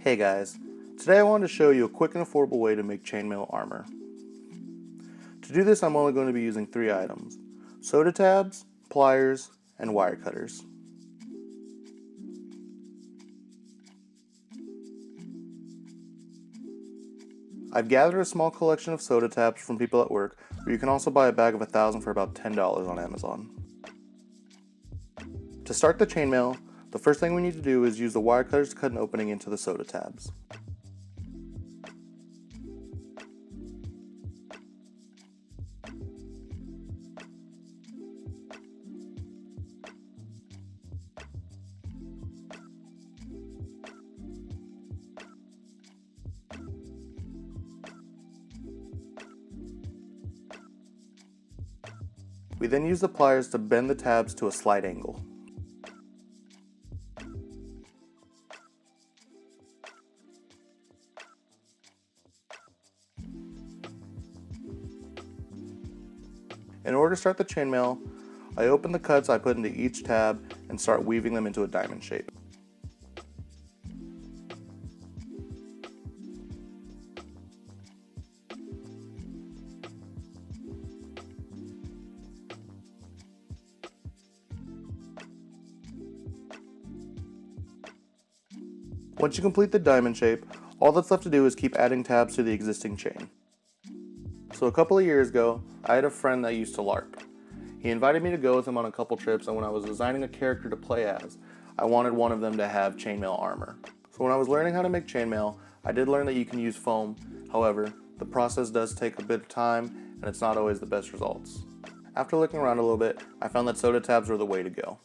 Hey guys, today I wanted to show you a quick and affordable way to make chainmail armor. To do this I'm only going to be using 3 items: soda tabs, pliers, and wire cutters. I've gathered a small collection of soda tabs from people at work, but you can also buy a bag of 1,000 for about $10 on Amazon. To start the chainmail, the first thing we need to do is use the wire cutters to cut an opening into the soda tabs. We then use the pliers to bend the tabs to a slight angle. In order to start the chainmail, I open the cuts I put into each tab and start weaving them into a diamond shape. Once you complete the diamond shape, all that's left to do is keep adding tabs to the existing chain. So a couple of years ago, I had a friend that used to LARP. He invited me to go with him on a couple trips, and when I was designing a character to play as, I wanted one of them to have chainmail armor. So when I was learning how to make chainmail, I did learn that you can use foam. However, the process does take a bit of time, and it's not always the best results. After looking around a little bit, I found that soda tabs were the way to go.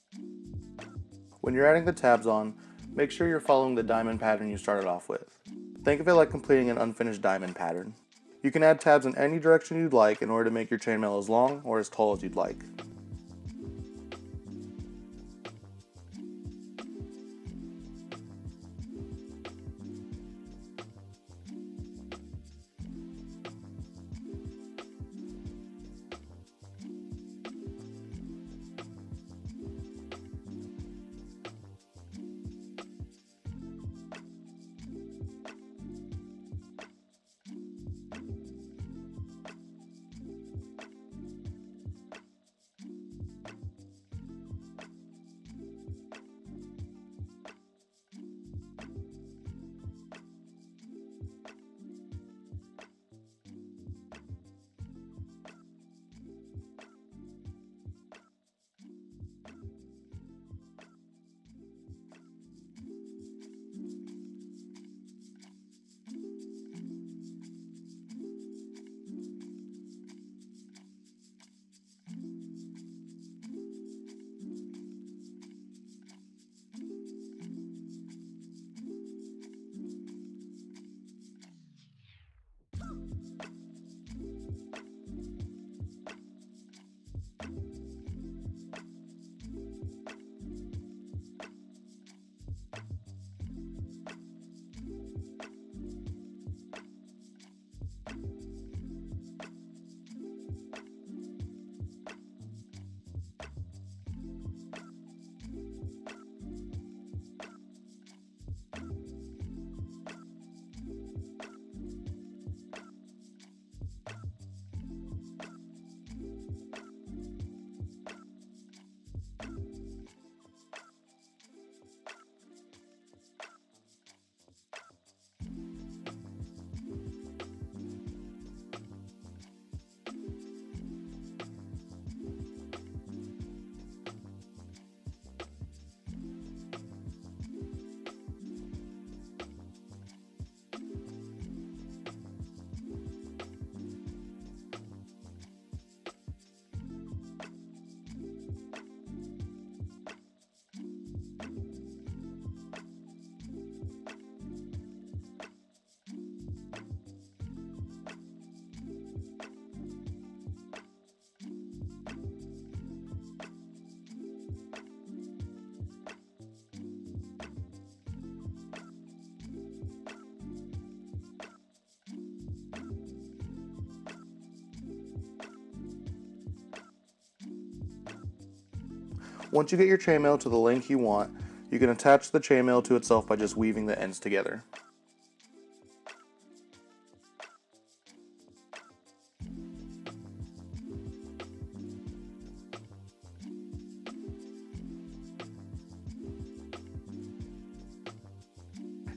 When you're adding the tabs on, make sure you're following the diamond pattern you started off with. Think of it like completing an unfinished diamond pattern. You can add tabs in any direction you'd like in order to make your chainmail as long or as tall as you'd like. Once you get your chainmail to the length you want, you can attach the chainmail to itself by just weaving the ends together.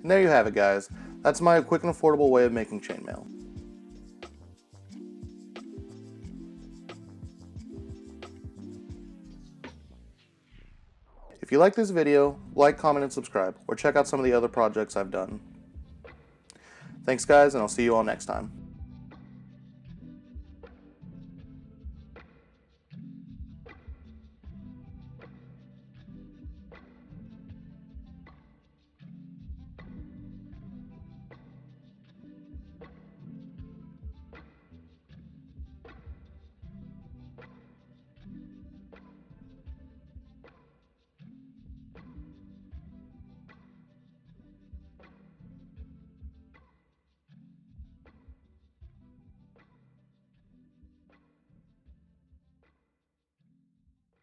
And there you have it, guys. That's my quick and affordable way of making chainmail. If you like this video, like, comment, and subscribe, or check out some of the other projects I've done. Thanks, guys, and I'll see you all next time.